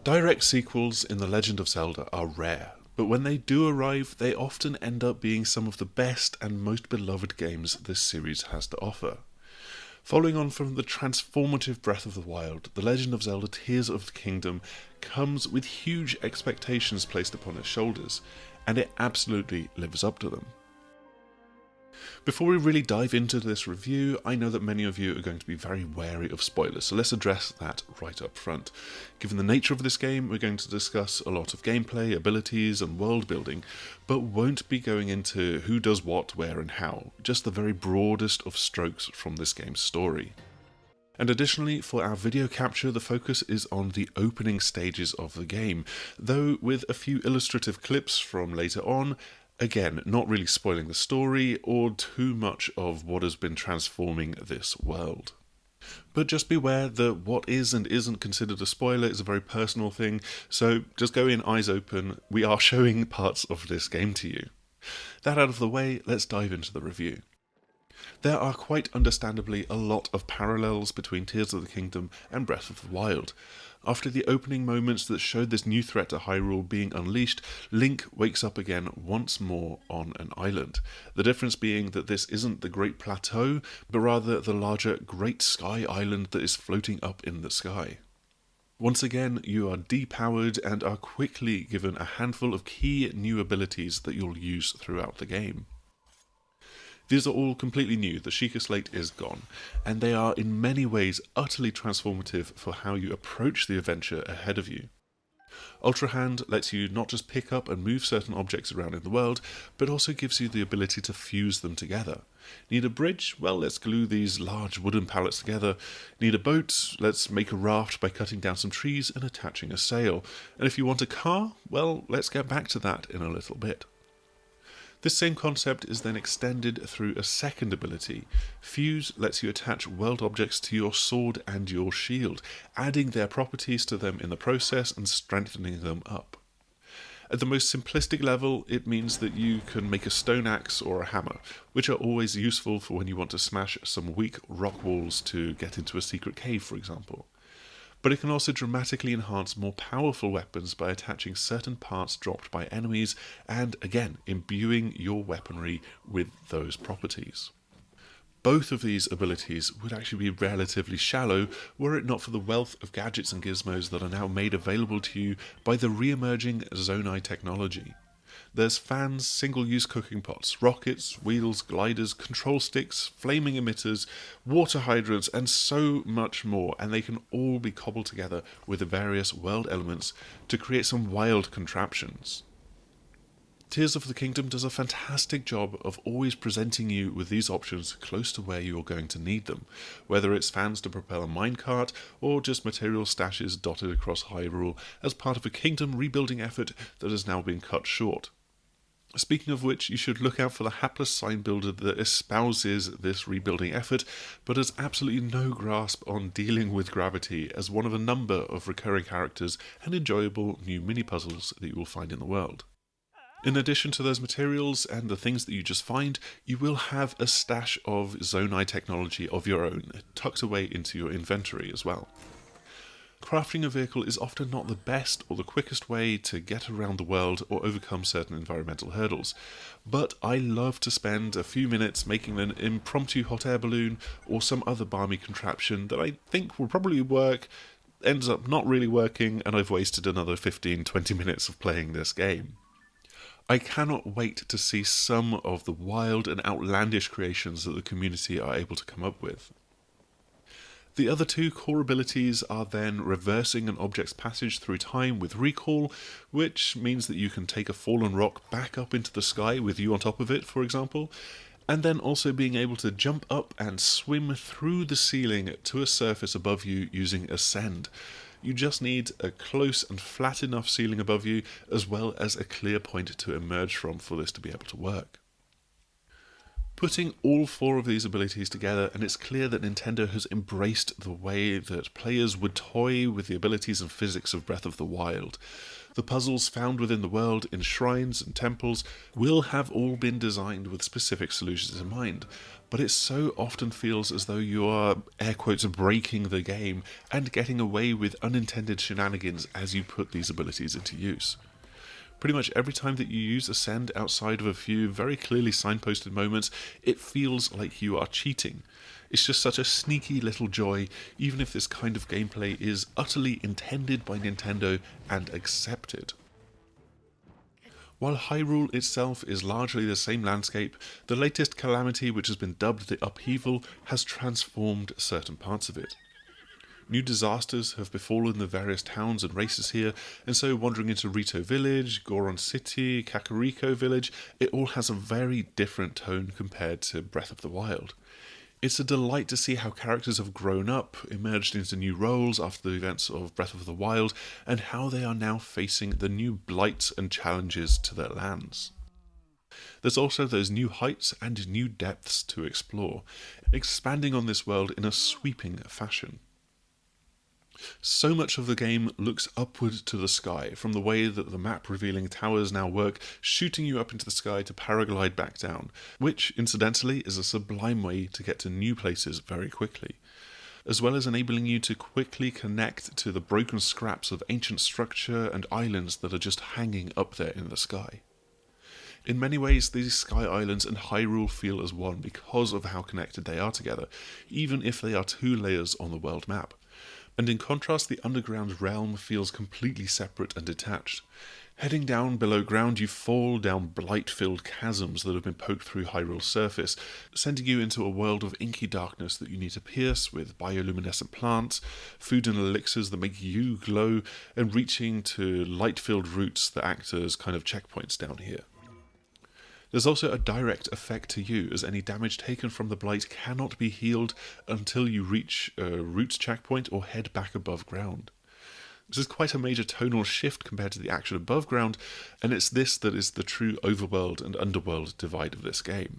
Direct sequels in The Legend of Zelda are rare, but when they do arrive, they often end up being some of the best and most beloved games this series has to offer. Following on from the transformative Breath of the Wild, The Legend of Zelda Tears of the Kingdom comes with huge expectations placed upon its shoulders, and it absolutely lives up to them. Before we really dive into this review, I know that many of you are going to be very wary of spoilers, so let's address that right up front. Given the nature of this game, we're going to discuss a lot of gameplay, abilities, and world building, but won't be going into who does what, where, and how, just the very broadest of strokes from this game's story. And additionally, for our video capture, the focus is on the opening stages of the game, though with a few illustrative clips from later on. Again, not really spoiling the story or too much of what has been transforming this world. But just beware that what is and isn't considered a spoiler is a very personal thing, so just go in eyes open. We are showing parts of this game to you. That out of the way, let's dive into the review. There are quite understandably a lot of parallels between Tears of the Kingdom and Breath of the Wild. After the opening moments that showed this new threat to Hyrule being unleashed, Link wakes up again once more on an island. The difference being that this isn't the Great Plateau, but rather the larger Great Sky Island that is floating up in the sky. Once again, you are depowered and are quickly given a handful of key new abilities that you'll use throughout the game. These are all completely new, the Sheikah Slate is gone, and they are in many ways utterly transformative for how you approach the adventure ahead of you. Ultra Hand lets you not just pick up and move certain objects around in the world, but also gives you the ability to fuse them together. Need a bridge? Well, let's glue these large wooden pallets together. Need a boat? Let's make a raft by cutting down some trees and attaching a sail. And if you want a car? Well, let's get back to that in a little bit. This same concept is then extended through a second ability. Fuse lets you attach world objects to your sword and your shield, adding their properties to them in the process and strengthening them up. At the most simplistic level, it means that you can make a stone axe or a hammer, which are always useful for when you want to smash some weak rock walls to get into a secret cave, for example. But it can also dramatically enhance more powerful weapons by attaching certain parts dropped by enemies and, again, imbuing your weaponry with those properties. Both of these abilities would actually be relatively shallow were it not for the wealth of gadgets and gizmos that are now made available to you by the re-emerging Zonai technology. There's fans, single-use cooking pots, rockets, wheels, gliders, control sticks, flaming emitters, water hydrants, and so much more, and they can all be cobbled together with the various world elements to create some wild contraptions. Tears of the Kingdom does a fantastic job of always presenting you with these options close to where you are going to need them, whether it's fans to propel a minecart or just material stashes dotted across Hyrule as part of a kingdom rebuilding effort that has now been cut short. Speaking of which, you should look out for the hapless sign builder that espouses this rebuilding effort, but has absolutely no grasp on dealing with gravity as one of a number of recurring characters and enjoyable new mini-puzzles that you will find in the world. In addition to those materials and the things that you just find, you will have a stash of Zonai technology of your own, tucked away into your inventory as well. Crafting a vehicle is often not the best or the quickest way to get around the world or overcome certain environmental hurdles, but I love to spend a few minutes making an impromptu hot air balloon or some other balmy contraption that I think will probably work, ends up not really working, and I've wasted another 15-20 minutes of playing this game. I cannot wait to see some of the wild and outlandish creations that the community are able to come up with. The other two core abilities are then reversing an object's passage through time with recall, which means that you can take a fallen rock back up into the sky with you on top of it, for example, and then also being able to jump up and swim through the ceiling to a surface above you using Ascend. You just need a close and flat enough ceiling above you, as well as a clear point to emerge from for this to be able to work. Putting all four of these abilities together, and it's clear that Nintendo has embraced the way that players would toy with the abilities and physics of Breath of the Wild. The puzzles found within the world in shrines and temples will have all been designed with specific solutions in mind, but it so often feels as though you are, air quotes, breaking the game and getting away with unintended shenanigans as you put these abilities into use. Pretty much every time that you use Ascend outside of a few very clearly signposted moments, it feels like you are cheating. It's just such a sneaky little joy, even if this kind of gameplay is utterly intended by Nintendo and accepted. While Hyrule itself is largely the same landscape, the latest calamity, which has been dubbed the Upheaval, has transformed certain parts of it. New disasters have befallen the various towns and races here, and so wandering into Rito Village, Goron City, Kakariko Village, it all has a very different tone compared to Breath of the Wild. It's a delight to see how characters have grown up, emerged into new roles after the events of Breath of the Wild, and how they are now facing the new blights and challenges to their lands. There's also those new heights and new depths to explore, expanding on this world in a sweeping fashion. So much of the game looks upward to the sky, from the way that the map revealing towers now work, shooting you up into the sky to paraglide back down, which, incidentally, is a sublime way to get to new places very quickly, as well as enabling you to quickly connect to the broken scraps of ancient structure and islands that are just hanging up there in the sky. In many ways, these Sky Islands and Hyrule feel as one because of how connected they are together, even if they are two layers on the world map. And in contrast, the underground realm feels completely separate and detached. Heading down below ground, you fall down blight-filled chasms that have been poked through Hyrule's surface, sending you into a world of inky darkness that you need to pierce with bioluminescent plants, food and elixirs that make you glow, and reaching to light-filled routes that act as kind of checkpoints down here. There's also a direct effect to you, as any damage taken from the blight cannot be healed until you reach a roots checkpoint or head back above ground. This is quite a major tonal shift compared to the action above ground, and it's this that is the true overworld and underworld divide of this game.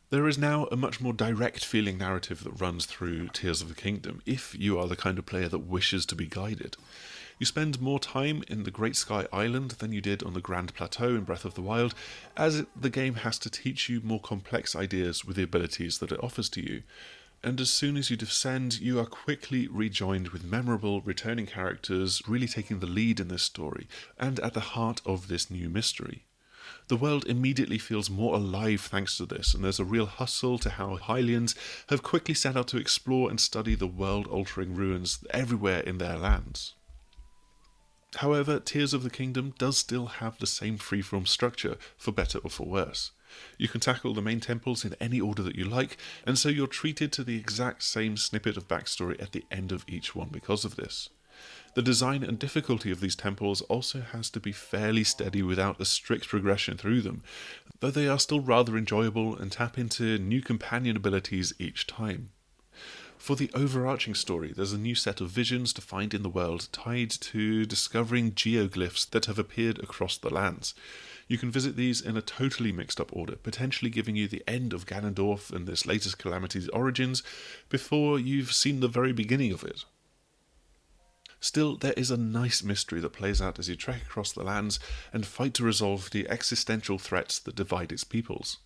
There is now a much more direct feeling narrative that runs through Tears of the Kingdom, if you are the kind of player that wishes to be guided. You spend more time in the Great Sky Island than you did on the Grand Plateau in Breath of the Wild, as the game has to teach you more complex ideas with the abilities that it offers to you. And as soon as you descend, you are quickly rejoined with memorable, returning characters really taking the lead in this story, and at the heart of this new mystery. The world immediately feels more alive thanks to this, and there's a real hustle to how Hylians have quickly set out to explore and study the world-altering ruins everywhere in their lands. However, Tears of the Kingdom does still have the same freeform structure, for better or for worse. You can tackle the main temples in any order that you like, and so you're treated to the exact same snippet of backstory at the end of each one because of this. The design and difficulty of these temples also has to be fairly steady without a strict progression through them, though they are still rather enjoyable and tap into new companion abilities each time. For the overarching story, there's a new set of visions to find in the world tied to discovering geoglyphs that have appeared across the lands. You can visit these in a totally mixed up order, potentially giving you the end of Ganondorf and this latest calamity's origins before you've seen the very beginning of it. Still, there is a nice mystery that plays out as you trek across the lands and fight to resolve the existential threats that divide its peoples.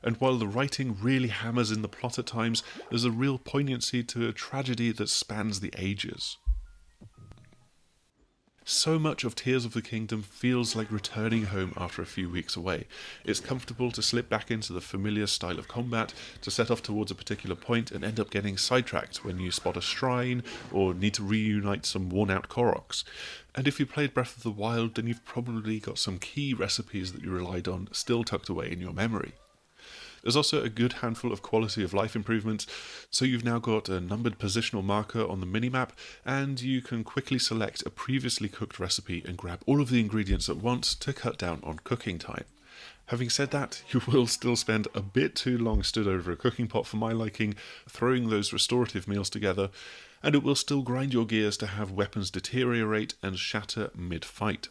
And while the writing really hammers in the plot at times, there's a real poignancy to a tragedy that spans the ages. So much of Tears of the Kingdom feels like returning home after a few weeks away. It's comfortable to slip back into the familiar style of combat, to set off towards a particular point and end up getting sidetracked when you spot a shrine or need to reunite some worn-out Koroks. And if you played Breath of the Wild, then you've probably got some key recipes that you relied on still tucked away in your memory. There's also a good handful of quality of life improvements, so you've now got a numbered positional marker on the minimap, and you can quickly select a previously cooked recipe and grab all of the ingredients at once to cut down on cooking time. Having said that, you will still spend a bit too long stood over a cooking pot for my liking, throwing those restorative meals together, and it will still grind your gears to have weapons deteriorate and shatter mid-fight.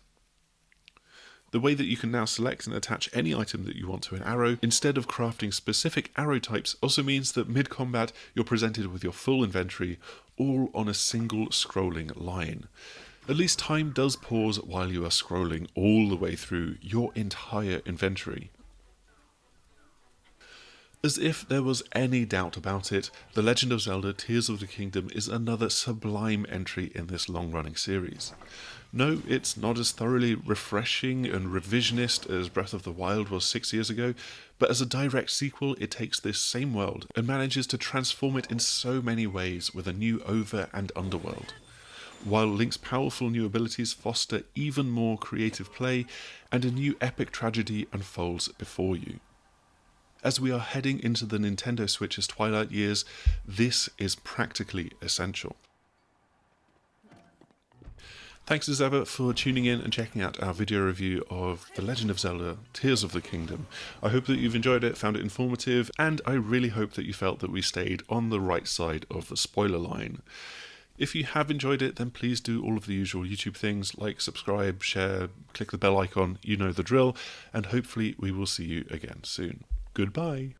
The way that you can now select and attach any item that you want to an arrow, instead of crafting specific arrow types, also means that mid-combat you're presented with your full inventory, all on a single scrolling line. At least time does pause while you are scrolling all the way through your entire inventory. As if there was any doubt about it, The Legend of Zelda Tears of the Kingdom is another sublime entry in this long-running series. No, it's not as thoroughly refreshing and revisionist as Breath of the Wild was 6 years ago, but as a direct sequel, it takes this same world and manages to transform it in so many ways with a new over- and underworld. While Link's powerful new abilities foster even more creative play, and a new epic tragedy unfolds before you. As we are heading into the Nintendo Switch's twilight years, this is practically essential. Thanks as ever for tuning in and checking out our video review of The Legend of Zelda Tears of the Kingdom. I hope that you've enjoyed it, found it informative, and I really hope that you felt that we stayed on the right side of the spoiler line. If you have enjoyed it, then please do all of the usual YouTube things like subscribe, share, click the bell icon, you know the drill, and hopefully we will see you again soon. Goodbye.